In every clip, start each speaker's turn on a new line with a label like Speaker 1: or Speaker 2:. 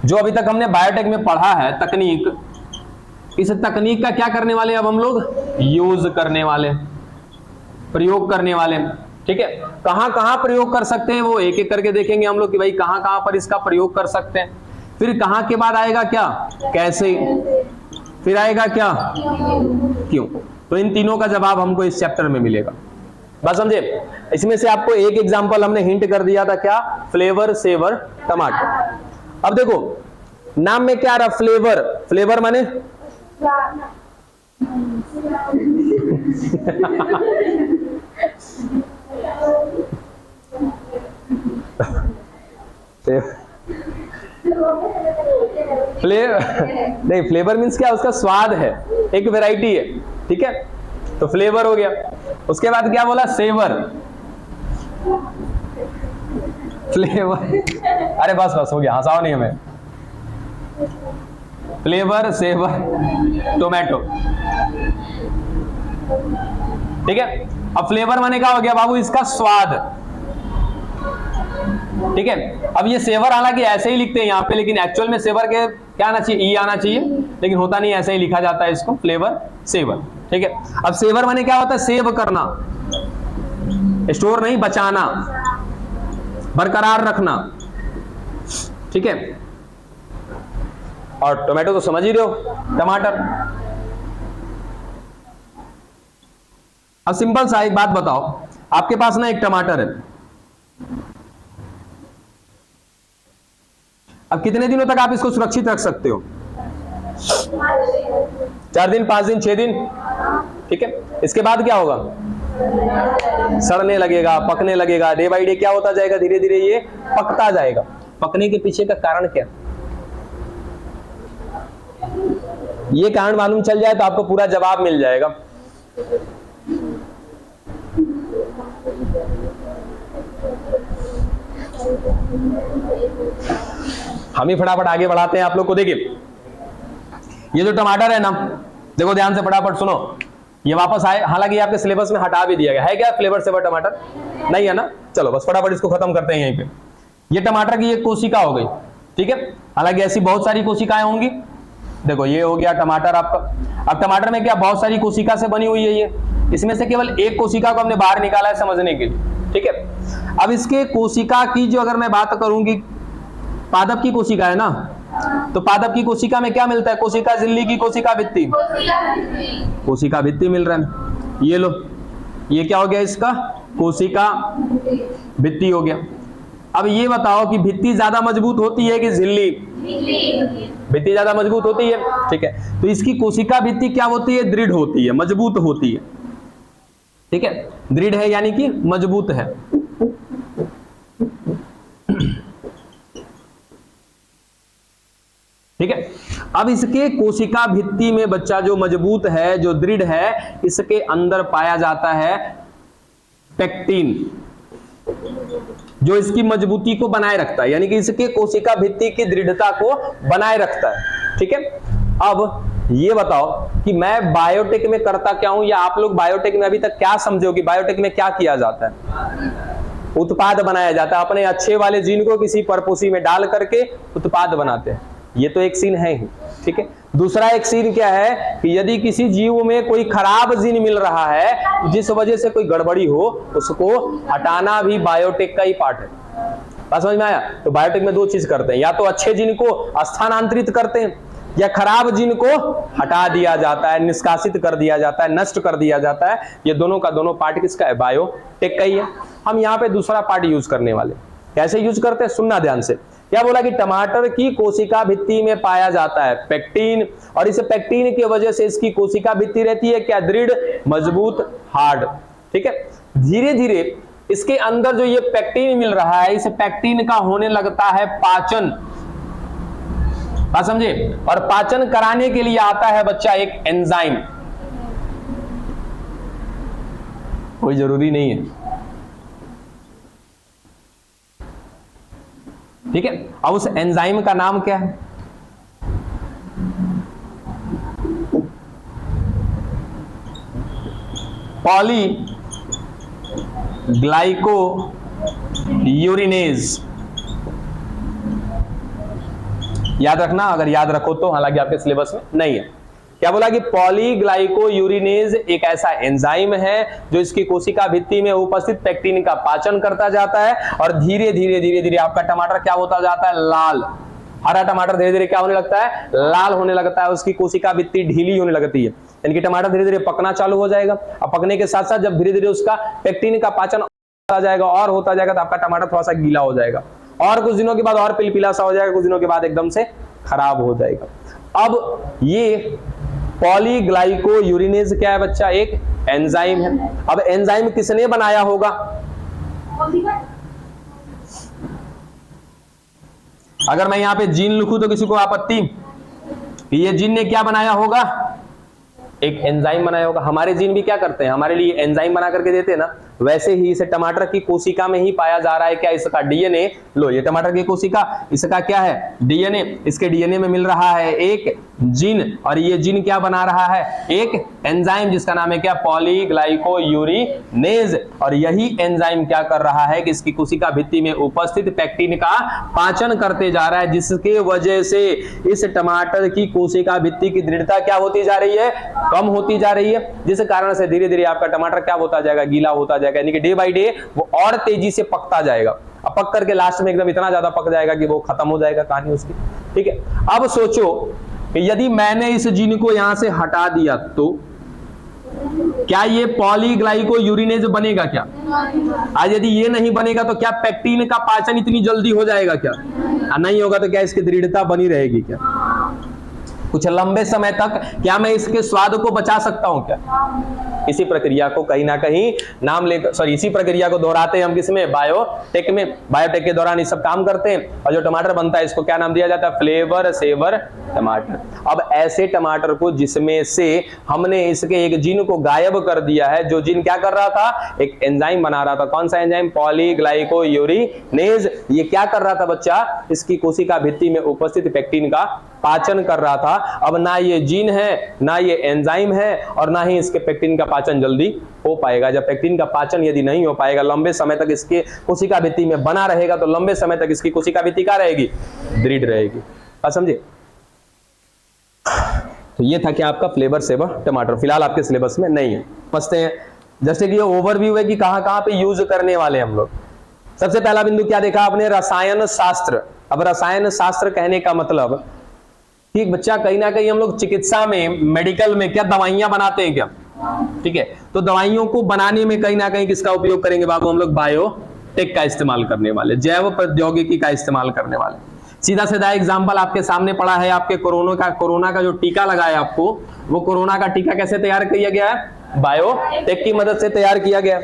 Speaker 1: जो अभी तक हमने बायोटेक में पढ़ा है तकनीक, इस तकनीक का क्या करने वाले अब हम लोग यूज करने वाले, प्रयोग करने वाले। ठीक है, कहां कहां प्रयोग कर सकते हैं वो एक एक करके देखेंगे हम लोग कि भाई कहां कहां पर इसका प्रयोग कर सकते हैं। फिर कहां के बाद आएगा क्या, कैसे, फिर आएगा क्या, क्यों। तो इन तीनों का जवाब हमको इस चैप्टर में मिलेगा। बात समझे। इसमें से आपको एक एग्जांपल हमने हिंट कर दिया था, क्या, फ्लेवर सेवर टमाटर। अब देखो नाम में क्या रहा, फ्लेवर, फ्लेवर माने नहीं, फ्लेवर मीन्स क्या, उसका स्वाद है, एक वैरायटी है। ठीक है, तो फ्लेवर हो गया। उसके बाद क्या बोला, सेवर, फ्लेवर, अरे बस बस हो गया, हंसाओ नहीं हमें। Flavour saver tomato. ठीक है, अब फ्लेवर माने क्या हो गया बाबू, इसका स्वाद। ठीक है, अब ये सेवर हालांकि ऐसे ही लिखते हैं यहाँ पे, लेकिन एक्चुअल में सेवर के क्या आना चाहिए, ई आना चाहिए, लेकिन होता नहीं, ऐसे ही लिखा जाता है इसको, फ्लेवर सेवर। ठीक है, अब सेवर माने क्या होता है, सेव करना, स्टोर नहीं, बचाना, बरकरार रखना। ठीक है, और टोमेटो तो समझ ही रहे हो, टमाटर। अब सिंपल सा एक बात बताओ, आपके पास ना एक टमाटर है, अब कितने दिनों तक आप इसको सुरक्षित रख सकते हो, 4 दिन, 5 दिन, 6 दिन। ठीक है, इसके बाद क्या होगा, सड़ने लगेगा, पकने लगेगा, डे बाई डे क्या होता जाएगा, धीरे धीरे ये पकता जाएगा। पकने के पीछे का कारण क्या, ये कारण मालूम चल जाए तो आपको पूरा जवाब मिल जाएगा। हम ही फटाफट आगे बढ़ाते हैं आप लोग को। देखिए ये जो टमाटर है ना, देखो ध्यान से फटाफट सुनो, ये वापस आए, हालांकि आपके सिलेबस में हटा भी दिया गया है, क्या फ्लेवर सेवर टमाटर नहीं है ना, चलो बस फटाफट इसको खत्म करते हैं यहीं पे। ये टमाटर की एक कोशिका हो गई। ठीक है, हालांकि ऐसी बहुत सारी कोशिकाएं होंगी। देखो ये हो गया टमाटर आपका। अब टमाटर में क्या बहुत सारी कोशिका से बनी हुई है ये, इसमें से केवल एक कोशिका को हमने बाहर निकाला है समझने के लिए। ठीक है, अब इसके कोशिका की जो अगर मैं बात करूंगी, पादप की कोशिका है ना, तो पादप की कोशिका में क्या मिलता है, कोशिका झिल्ली की कोशिका भित्ति, कोशिका भित्ति मिल रहा है। ये लो, ये क्या हो गया इसका, कोशिका भित्ति हो गया। अब ये बताओ कि भित्ति ज्यादा मजबूत होती है कि झिल्ली, भित्ति ज्यादा मजबूत होती है। ठीक है, तो इसकी कोशिका भित्ति क्या होती है, दृढ़ होती है, मजबूत होती है। ठीक है, दृढ़ है यानी कि मजबूत है। ठीक है, अब इसके कोशिका भित्ति में बच्चा जो मजबूत है, जो दृढ़ है, इसके अंदर पाया जाता है पेक्टिन, जो इसकी मजबूती को बनाए रखता है, यानी कि इसके कोशिका भित्ति की दृढ़ता को बनाए रखता है। ठीक है, अब ये बताओ कि मैं बायोटेक में करता क्या हूं, या आप लोग बायोटेक में अभी तक क्या समझे हो कि बायोटेक में क्या किया जाता है, उत्पाद बनाया जाता है। अपने अच्छे वाले जीन को किसी परपोषी में डाल करके उत्पाद बनाते हैं, ये तो एक सीन है ही। ठीक है, दूसरा एक सीन क्या है कि यदि किसी जीव में कोई खराब जीन मिल रहा है, जिस वजह से कोई गड़बड़ी हो, उसको हटाना भी बायोटेक का ही पार्ट है। बात समझ में आया। तो बायोटेक में 2 चीज करते हैं, या तो अच्छे जीन को स्थानांतरित करते हैं, या खराब जीन को हटा दिया जाता है, निष्कासित कर दिया जाता है, नष्ट कर दिया जाता है। ये दोनों का दोनों पार्ट किसका है, बायोटेक का ही है। हम यहाँ पे दूसरा पार्ट यूज करने वाले, कैसे यूज करते हैं, सुनना ध्यान से। क्या बोला कि टमाटर की कोशिका भित्ति में पाया जाता है पेक्टिन, और इस पेक्टिन की वजह से इसकी कोशिका भित्ति रहती है क्या, दृढ़, मजबूत, हार्ड। ठीक है, धीरे धीरे इसके अंदर जो ये पेक्टिन मिल रहा है, इस पेक्टिन का होने लगता है पाचन। बात समझे। और पाचन कराने के लिए आता है बच्चा एक एंजाइम, कोई जरूरी नहीं है। ठीक है, अब उस एंजाइम का नाम क्या है, पॉली ग्लाइको यूरिनेज। याद रखना, अगर याद रखो तो, हालांकि आपके सिलेबस में नहीं है। क्या बोला कि पॉलीग्लाइकोयूरिनेज एक ऐसा एंजाइम है जो इसकी कोशिका भित्ति में उपस्थित पेक्टिन का पाचन करता जाता है और धीरे धीरे धीरे धीरे आपका टमाटर क्या होता जाता है, लाल। हरा टमाटर धीरे धीरे क्या होने लगता है, लाल होने लगता है, उसकी कोशिका भित्ति ढीली होने लगती है, यानी कि टमाटर धीरे धीरे पकना चालू हो जाएगा। अब पकने के साथ साथ जब धीरे धीरे उसका पेक्टिन का पाचन होता जाएगा और होता जाएगा तो आपका टमाटर थोड़ा सा गीला हो जाएगा और कुछ दिनों के बाद और पिलपिला सा हो जाएगा, कुछ दिनों के बाद एकदम से खराब हो जाएगा। अब ये पॉलीग्लाइकोयूरिनेज क्या है बच्चा, एक एंजाइम है। अब एंजाइम किसने बनाया होगा, अगर मैं यहां पे जीन लिखूं तो किसी को आपत्ति, ये जीन ने क्या बनाया होगा, एक एंजाइम बनाया होगा। हमारे जीन भी क्या करते हैं, हमारे लिए एंजाइम बना करके देते हैं ना, वैसे ही इसे टमाटर की कोशिका में ही पाया जा रहा है क्या, इसका डीएनए। लो ये टमाटर की कोशिका, इसका क्या है, डीएनए। इसके डीएनए में मिल रहा है एक जीन और ये जीन क्या बना रहा है, एक एंजाइम जिसका नाम है क्या, पॉलीग्लाइकोयूरिनेज। और यही एंजाइम क्या कर रहा है कि इसकी कोशिका भित्ति में उपस्थित पेक्टिन का पाचन करते जा रहा है, जिसके वजह से इस टमाटर की कोशिका भित्ति की दृढ़ता क्या होती जा रही है, कम होती जा रही है, जिस कारण से धीरे धीरे आपका टमाटर क्या होता जाएगा, गीला होता जाएगा, यानी कि डे बाय डे वो और तेजी से पकता जाएगा। अब पक करके लास्ट में एकदम इतना ज्यादा पक जाएगा कि वो खत्म हो जाएगा कहानी उसकी। ठीक है, अब सोचो कि यदि मैंने इस जीन को यहां से हटा दिया तो क्या ये पॉलीग्लाइकोयूरिनेज बनेगा क्या, आज यदि ये नहीं बनेगा तो क्या पेक्टिन का पाचन इतनी जल्दी हो जाएगा क्या, नहीं होगा तो क्या इसकी दृढ़ता बनी रहेगी क्या, कुछ लंबे समय तक क्या मैं इसके स्वाद को बचा सकता हूं क्या। इसी प्रक्रिया को कहीं ना कहीं नाम लेकर, सॉरी इसी प्रक्रिया को दोहराते हैं हम किसमें, बायोटेक में। बायोटेक के दौरान ये सब काम करते हैं और जो टमाटर बनता है इसको क्या नाम दिया जाता है, फ्लेवर सेवर टमाटर। अब ऐसे टमाटर को जिसमें से हमने इसके एक जीन को गायब कर दिया है, जो जीन क्या कर रहा था, एक एंजाइम बना रहा था, कौन सा एंजाइम, पॉलीग्लाइकोयूरिनेज। ये क्या कर रहा था बच्चा, इसकी कोशिका भित्ति में उपस्थित पेक्टिन का पाचन कर रहा था। अब ना ये जीन है, ना ये एंजाइम है और ना ही इसके पेक्टिन का पाचन जल्दी हो पाएगा। जब पेक्टिन का पाचन यदि नहीं हो पाएगा, लंबे समय तक इसके कोशिका भित्ति में बना रहेगा, तो लंबे समय तक इसकी कोशिका भित्ति क्या रहेगी, दृढ़ रहेगी। समझे, तो ये था कि आपका फ्लेवर सेवर टमाटर, फिलहाल आपके सिलेबस में नहीं है। समझते हैं, जैसे कि ये ओवरव्यू है कि कहां पे यूज करने वाले हम लोग। सबसे पहला बिंदु क्या देखा आपने, रसायन शास्त्र। अब रसायन शास्त्र कहने का मतलब ठीक बच्चा, कहीं ना कहीं हम लोग चिकित्सा में, मेडिकल में क्या दवाइयां बनाते हैं क्या, ठीक है, तो दवाइयों को बनाने में कहीं ना कहीं किसका उपयोग करेंगे बाबू, हम लोग बायोटेक का इस्तेमाल करने वाले, जैव प्रौद्योगिकी का इस्तेमाल करने वाले। सीधा सीधा एग्जाम्पल आपके सामने पड़ा है, आपके कोरोना का जो टीका लगाया आपको, वो कोरोना का टीका कैसे तैयार किया गया है, बायोटेक की मदद से तैयार किया गया।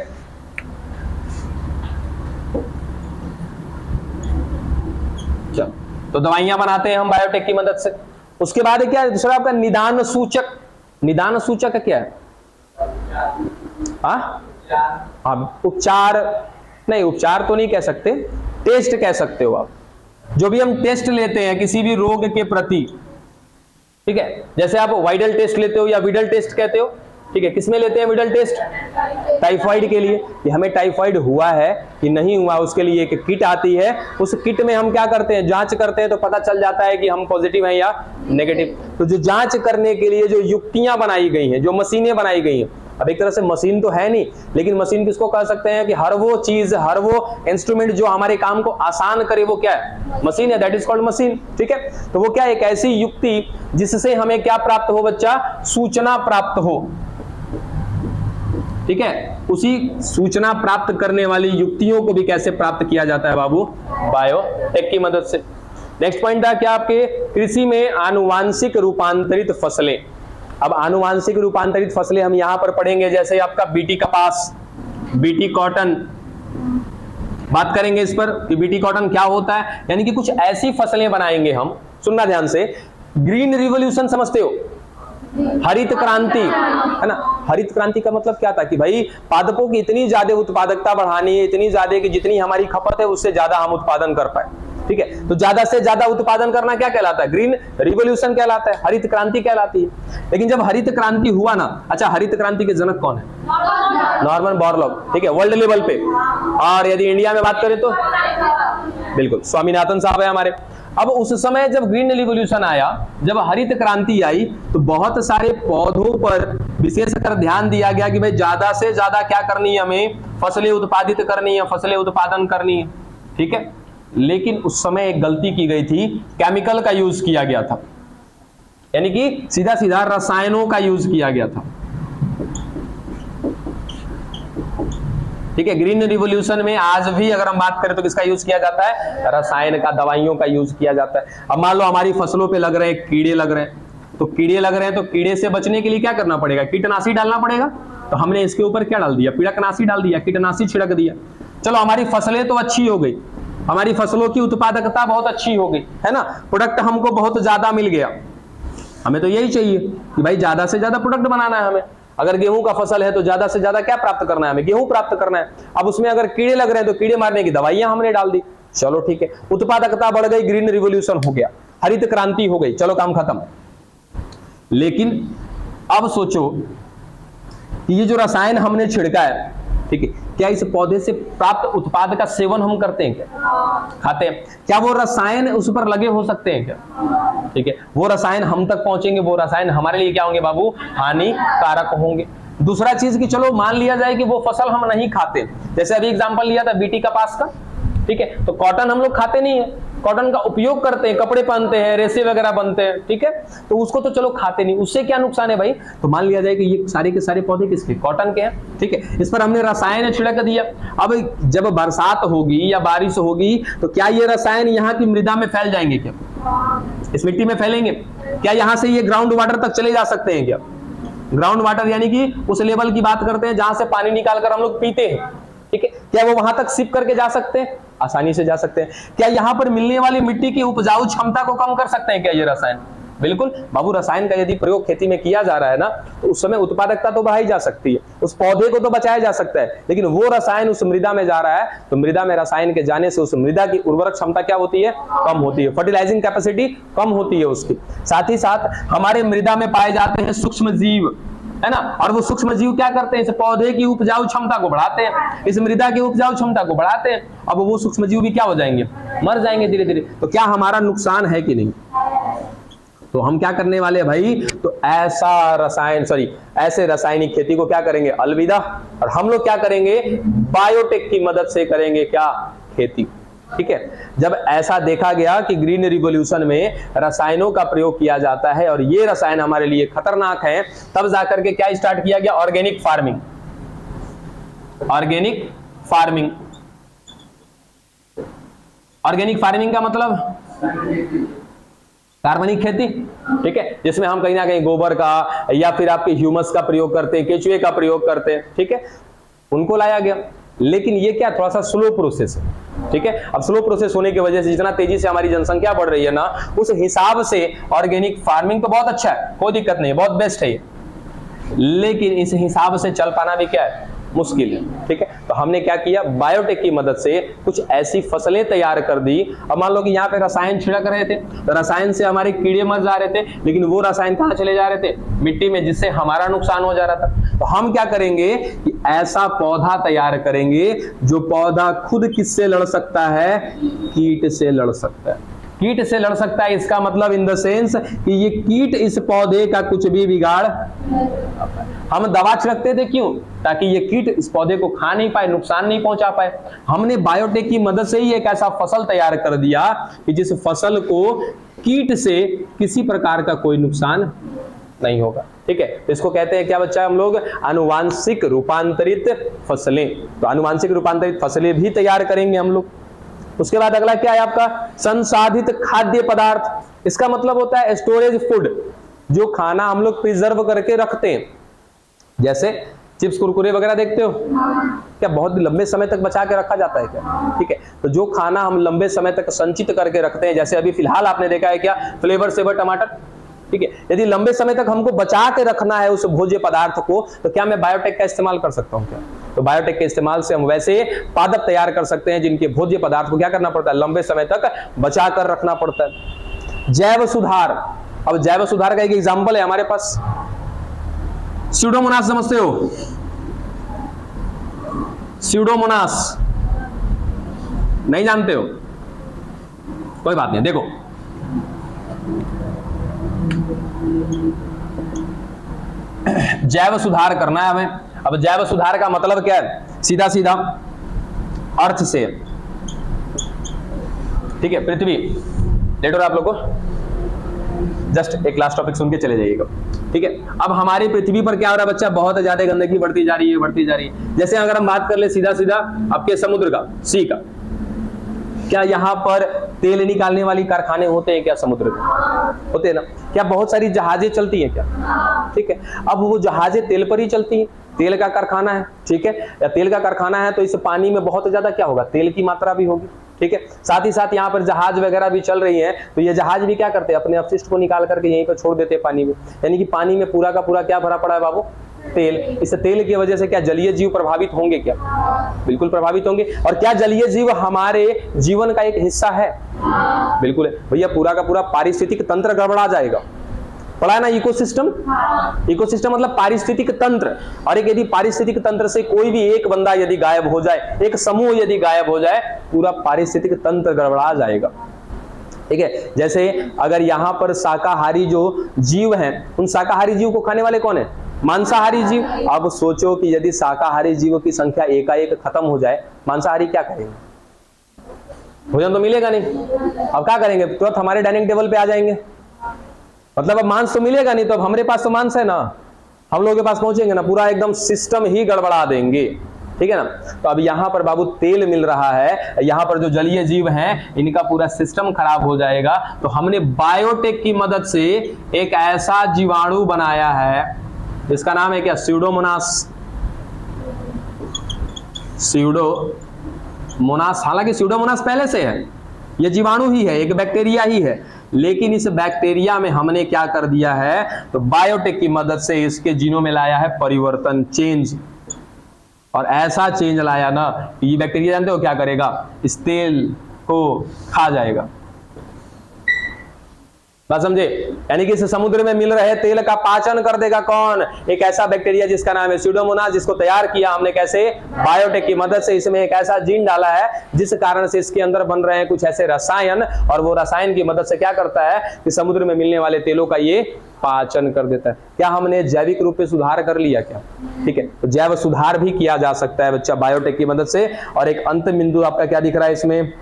Speaker 1: तो दवाइयां बनाते हैं हम बायोटेक की मदद से। उसके बाद क्या है दूसरा आपका, निदान सूचक। निदान सूचक क्या है, उपचार नहीं, उपचार तो नहीं कह सकते, टेस्ट कह सकते हो आप। जो भी हम टेस्ट लेते हैं किसी भी रोग के प्रति, ठीक है, जैसे आप वाइडल टेस्ट लेते हो या विडल टेस्ट कहते हो, ठीक है, किसमें लेते हैं विडल टेस्ट, टाइफाइड के लिए, कि हमें टाइफाइड हुआ है कि नहीं हुआ, उसके लिए एक किट आती है, उस किट में हम क्या करते हैं, जांच करते हैं, तो पता चल जाता है कि हम पॉजिटिव हैं या नेगेटिव। तो जो जांच करने के लिए जो युक्तियां बनाई गई हैं, जो मशीनें बनाई गई हैं, अब एक तरह से मशीन तो है नहीं, लेकिन मशीन किसको कह सकते हैं कि हर वो चीज, हर वो इंस्ट्रूमेंट जो हमारे काम को आसान करे, वो क्या है, मशीन है, दैट इज कॉल्ड मशीन। ठीक है, तो वो क्या, एक ऐसी युक्ति जिससे हमें क्या प्राप्त हो बच्चा, सूचना प्राप्त हो। ठीक है, उसी सूचना प्राप्त करने वाली युक्तियों को भी कैसे प्राप्त किया जाता है बाबू, बायोटेक की मदद से। नेक्स्ट पॉइंट था क्या आपके, कृषि में आनुवांशिक रूपांतरित फसलें। अब आनुवांशिक रूपांतरित फसलें हम यहां पर पढ़ेंगे, जैसे आपका बीटी कपास, बीटी कॉटन, बात करेंगे इस पर कि बीटी कॉटन क्या होता है, यानी कि कुछ ऐसी फसलें बनाएंगे हम, सुनना ध्यान से। ग्रीन रिवॉल्यूशन समझते हो, हरित क्रांति है ना। हरित क्रांति का मतलब क्या था कि भाई पादपों की इतनी ज्यादा उत्पादकता बढ़ानी है, इतनी ज्यादा कि जितनी हमारी खपत है उससे ज्यादा हम उत्पादन कर पाए। ठीक है, तो ज्यादा से ज्यादा उत्पादन करना क्या कहलाता है, ग्रीन रिवॉल्यूशन कहलाता है, हरित क्रांति कहलाती है। लेकिन जब हरित क्रांति हुआ ना, अच्छा हरित क्रांति के जनक कौन है, नॉर्मन बोरलॉग, ठीक है, वर्ल्ड लेवल पे। और यदि इंडिया में बात करें तो बिल्कुल स्वामीनाथन साहब है हमारे। अब उस समय जब ग्रीन रिवॉल्यूशन आया, जब हरित क्रांति आई, तो बहुत सारे पौधों पर विशेषकर ध्यान दिया गया कि भाई ज्यादा से ज्यादा क्या करनी है, हमें फसलें उत्पादित करनी है, फसलें उत्पादन करनी है, ठीक है। लेकिन उस समय एक गलती की गई थी, केमिकल का यूज किया गया था, यानी कि सीधा सीधा रसायनों का यूज किया गया था, ठीक है। ग्रीन रिवॉल्यूशन में आज भी अगर हम बात करें तो किसका यूज किया जाता है, रसायन का, दवाइयों का यूज किया जाता है। अब मान लो हमारी फसलों पे लग रहे हैं कीड़े लग रहे हैं, तो कीड़े लग रहे हैं तो कीड़े से बचने के लिए क्या करना पड़ेगा, कीटनाशी डालना पड़ेगा। तो हमने इसके ऊपर क्या डाल दिया, पीड़कनाशी डाल दिया, कीटनाशी छिड़क दिया। चलो हमारी फसलें तो अच्छी हो गई, हमारी फसलों की उत्पादकता बहुत अच्छी हो गई, है ना, प्रोडक्ट हमको बहुत ज्यादा मिल गया। हमें तो यही चाहिए कि भाई ज्यादा से ज्यादा प्रोडक्ट बनाना है हमें। अगर गेहूं का फसल है तो ज्यादा से ज्यादा क्या प्राप्त करना है, हमें गेहूं प्राप्त करना है। अब उसमें अगर कीड़े लग रहे हैं तो कीड़े मारने की दवाइयां हमने डाल दी, चलो ठीक है, उत्पादकता बढ़ गई, ग्रीन रिवॉल्यूशन हो गया, हरित क्रांति हो गई, चलो काम खत्म। लेकिन अब सोचो कि ये जो रसायन हमने छिड़का है, ठीक है, क्या इस पौधे से प्राप्त उत्पाद का सेवन हम करते हैं क्या, खाते हैं क्या, वो रसायन उस पर लगे हो सकते हैं क्या, ठीक है, वो रसायन हम तक पहुंचेंगे, वो रसायन हमारे लिए क्या होंगे बाबू, हानिकारक होंगे। दूसरा चीज कि चलो मान लिया जाए कि वो फसल हम नहीं खाते, जैसे अभी एग्जांपल लिया था बीटी कपास का, ठीक है, तो कॉटन हम लोग खाते नहीं है, कॉटन का उपयोग करते हैं, कपड़े पहनते हैं, रेसे वगैरह बनते हैं, ठीक है, तो उसको तो चलो खाते नहीं, उससे क्या नुकसान है भाई। तो मान लिया जाए कि ये सारे के सारे पौधे किसके, कॉटन के हैं, ठीक है, इस पर हमने रसायन छिड़क दिया। अब जब बरसात होगी या बारिश होगी तो क्या ये रसायन यहाँ की मृदा में फैल जाएंगे क्या, इस मिट्टी में फैलेंगे क्या, यहाँ से ये ग्राउंड वाटर तक चले जा सकते हैं क्या। ग्राउंड वाटर यानी कि उस लेवल की बात करते हैं जहां से पानी निकालकर हम लोग पीते हैं, ठीक है, क्या वो वहां तक सिप करके जा सकते हैं, आसानी से जा सकते हैं। क्या यहाँ पर मिलने वाली मिट्टी की उपजाऊ क्षमता को कम कर सकते हैं क्या ये रसायन, बिल्कुल बाबू। रसायन का यदि प्रयोग खेती में किया जा रहा है ना, तो उस समय उत्पादकता तो बढ़ाई जा सकती है, उस पौधे को तो बचाया जा सकता है, लेकिन वो रसायन उस मृदा में जा रहा है तो मृदा में रसायन के जाने से उस मृदा की उर्वरक क्षमता क्या होती है, कम होती है, फर्टिलाइजिंग कैपेसिटी कम होती है उसकी। साथ ही साथ हमारे मृदा में पाए जाते हैं सूक्ष्म जीव, है ना, और वो सूक्ष्म जीव क्या करते हैं, इस पौधे की उपजाऊ क्षमता को बढ़ाते हैं, इस मृदा की उपजाऊ क्षमता को बढ़ाते हैं। अब वो सूक्ष्म जीव भी क्या हो जाएंगे, मर जाएंगे धीरे धीरे। तो क्या हमारा नुकसान है कि नहीं। तो हम क्या करने वाले हैं भाई, तो ऐसे रासायनिक खेती को क्या करेंगे, अलविदा। और हम लोग क्या करेंगे, बायोटेक की मदद से करेंगे क्या, खेती, ठीक है। जब ऐसा देखा गया कि ग्रीन रिवॉल्यूशन में रसायनों का प्रयोग किया जाता है और ये रसायन हमारे लिए खतरनाक हैं, तब जाकर के क्या स्टार्ट किया गया, organic farming. Organic farming, organic farming का मतलब कार्बनिक खेती, ठीक है, जिसमें हम कहीं ना कहीं गोबर का या फिर आपके ह्यूमस का प्रयोग करते हैं, केचुए का प्रयोग करते हैं, ठीक है, उनको लाया गया। लेकिन ये क्या थोड़ा सा स्लो प्रोसेस है, ठीक है। अब स्लो प्रोसेस होने की वजह से जितना तेजी से हमारी जनसंख्या बढ़ रही है ना, उस हिसाब से ऑर्गेनिक फार्मिंग तो बहुत अच्छा है, कोई दिक्कत नहीं, बहुत बेस्ट है ये, लेकिन इस हिसाब से चल पाना भी क्या है, मुश्किल है, ठीक है। तो हमने क्या किया, बायोटेक की मदद से कुछ ऐसी फसलें तैयार कर दी। अब मान लो कि यहाँ पे रसायन छिड़क रहे थे, तो रसायन से हमारे कीड़े मर जा रहे थे, लेकिन वो रसायन कहाँ चले जा रहे थे, मिट्टी में, जिससे हमारा नुकसान हो जा रहा था। तो हम क्या करेंगे कि ऐसा पौधा तैयार करेंगे जो पौधा खुद किससे लड़ सकता है, कीट से लड़ सकता है, कीट से लड़ सकता है। इसका मतलब इन द सेंस कि ये कीट इस पौधे का कुछ भी बिगाड़, हम दवा छिड़कते थे क्यों, ताकि ये कीट इस पौधे को खा नहीं पाए, नुकसान नहीं पहुंचा पाए। हमने बायोटेक की मदद से ही एक ऐसा फसल तैयार कर दिया कि जिस फसल को कीट से किसी प्रकार का कोई नुकसान नहीं होगा, ठीक है। तो इसको कहते हैं क्या बच्चा, हम लोग आनुवांशिक रूपांतरित फसलें। तो आनुवांशिक रूपांतरित फसलें भी तैयार करेंगे हम लोग। उसके बाद अगला क्या है आपका, संसाधित खाद्य पदार्थ। इसका मतलब होता है स्टोरेज फूड, जो खाना हम लोग प्रिजर्व करके रखते हैं, जैसे चिप्स कुरकुरे वगैरह देखते हो, क्या बहुत लंबे समय तक बचा के रखा जाता है क्या, ठीक है। तो जो खाना हम लंबे समय तक संचित करके रखते हैं, जैसे अभी फिलहाल आपने देखा है क्या, फ्लेवर सेवर टमाटर, ठीक है। यदि लंबे समय तक हमको बचा के रखना है उस भोज्य पदार्थ को, तो क्या मैं बायोटेक का इस्तेमाल कर सकता हूं क्या। तो बायोटेक के इस्तेमाल से हम वैसे पादप तैयार कर सकते हैं जिनके भोज्य पदार्थ को क्या करना पड़ता है, लंबे समय तक बचा कर रखना पड़ता है। जैव सुधार, अब जैव सुधार का एक एग्जाम्पल है हमारे पास, स्यूडोमोनास समझते हो, स्यूडोमोनास नहीं जानते हो, कोई बात नहीं, देखो जैव सुधार करना है हमें। अब जैव सुधार का मतलब क्या है, सीधा सीधा अर्थ से, ठीक है, पृथ्वी लेटर आप लोग को जस्ट एक लास्ट टॉपिक सुन के चले जाइएगा, ठीक है। अब हमारी पृथ्वी पर क्या हो रहा है बच्चा, बहुत ज्यादा गंदगी बढ़ती जा रही है। जैसे अगर हम बात कर ले सीधा सीधा आपके समुद्र का, सी का, क्या यहाँ पर तेल निकालने वाली कारखाने होते हैं क्या? समुद्र में होते हैं ना। क्या बहुत सारी जहाजें चलती हैं क्या? ठीक है। अब वो जहाजें तेल पर ही चलती हैं, तेल का कारखाना है, ठीक है, या तेल का कारखाना है तो इस पानी में बहुत ज्यादा क्या होगा, तेल की मात्रा भी होगी, ठीक है। साथ ही साथ यहाँ पर जहाज वगैरह भी चल रही है, तो ये जहाज भी क्या करते हैं, अपने अपशिष्ट को निकाल करके यहीं पर छोड़ देते हैं पानी में। यानी कि पानी में पूरा का पूरा क्या भरा पड़ा है बाबू, तेल। इस तेल की वजह से क्या जलीय जीव प्रभावित होंगे क्या? बिल्कुल प्रभावित होंगे। और क्या जलीय जीव हमारे जीवन का एक हिस्सा है? बिल्कुल है भैया। पूरा का पूरा पारिस्थितिक तंत्र गड़बड़ा जाएगा। पढ़ा है ना इकोसिस्टम? इकोसिस्टम मतलब पारिस्थितिक तंत्र। और एक यदि पारिस्थितिक तंत्र से कोई भी एक बंदा यदि गायब हो जाए, एक समूह यदि गायब हो जाए, पूरा पारिस्थितिक तंत्र गड़बड़ा जाएगा, ठीक है। जैसे अगर यहाँ पर शाकाहारी जो जीव हैं, उन शाकाहारी जीव को खाने वाले कौन है? मांसाहारी जीव। अब सोचो कि यदि शाकाहारी जीवों की संख्या एकाएक खत्म हो जाए, मांसाहारी क्या करेंगे? भोजन तो मिलेगा नहीं। अब क्या करेंगे? तुरंत हमारे डाइनिंग टेबल पे आ जाएंगे। मतलब अब मांस तो मिलेगा नहीं, तो अब हमारे पास तो मांस है ना, हम लोगों के पास पहुंचेंगे ना, पूरा एकदम सिस्टम ही गड़बड़ा देंगे, ठीक है ना। तो अब यहाँ पर बाबू तेल मिल रहा है, यहाँ पर जो जलीय जीव हैं इनका पूरा सिस्टम खराब हो जाएगा। तो हमने बायोटेक की मदद से एक ऐसा जीवाणु बनाया है, इसका नाम है क्या? स्यूडोमोनास। स्यूडोमोनास, हालांकि स्यूडोमोनास पहले से है, यह जीवाणु ही है, एक बैक्टीरिया ही है, लेकिन इस बैक्टीरिया में हमने क्या कर दिया है, तो बायोटेक की मदद से इसके जीनोम में लाया है परिवर्तन, चेंज। और ऐसा चेंज लाया ना, ये बैक्टीरिया जानते हो क्या करेगा? इस तेल को खा जाएगा। बात समझे? यानी कि इस समुद्र में मिल रहे तेल का पाचन कर देगा कौन? एक ऐसा बैक्टीरिया जिसका नाम है स्यूडोमोनास, जिसको तैयार किया हमने कैसे? बायोटेक की मदद से। इसमें एक ऐसा जीन डाला है जिस कारण से इसके अंदर बन रहे हैं कुछ ऐसे रसायन, और वो रसायन की मदद से क्या करता है कि समुद्र में मिलने वाले तेलों का ये पाचन कर देता है। क्या हमने जैविक रूप से सुधार कर लिया क्या? ठीक है, तो जैव सुधार भी किया जा सकता है बच्चा बायोटेक की मदद से। और एक अंत बिंदु आपका क्या दिख रहा है इसमें?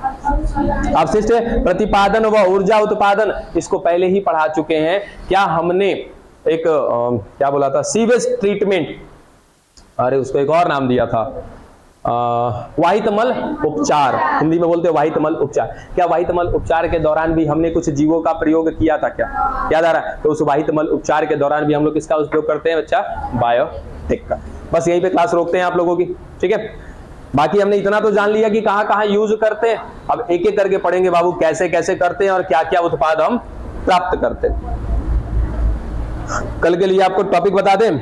Speaker 1: अपशिष्ट प्रतिपादन व ऊर्जा उत्पादन, इसको पहले ही पढ़ा चुके हैं। क्या हमने एक क्या बोला था, सीवेज ट्रीटमेंट, अरे उसको एक और नाम दिया था, वाहितमल उपचार, हिंदी में बोलते हैं वाहितमल उपचार। क्या वाहितमल उपचार के दौरान भी हमने कुछ जीवों का प्रयोग किया था क्या? याद आ रहा है? तो उस वाहितमल उपचार के दौरान भी हम लोग किसका उपयोग करते हैं बच्चा? बायोटेक का। बस यहीं पे क्लास रोकते हैं आप लोगों की, ठीक है। बाकी हमने इतना तो जान लिया कि कहां कहां यूज करते हैं। अब एक एक करके पढ़ेंगे बाबू, कैसे कैसे करते हैं और क्या क्या उत्पाद हम प्राप्त करते हैं। कल के लिए आपको टॉपिक बता दें।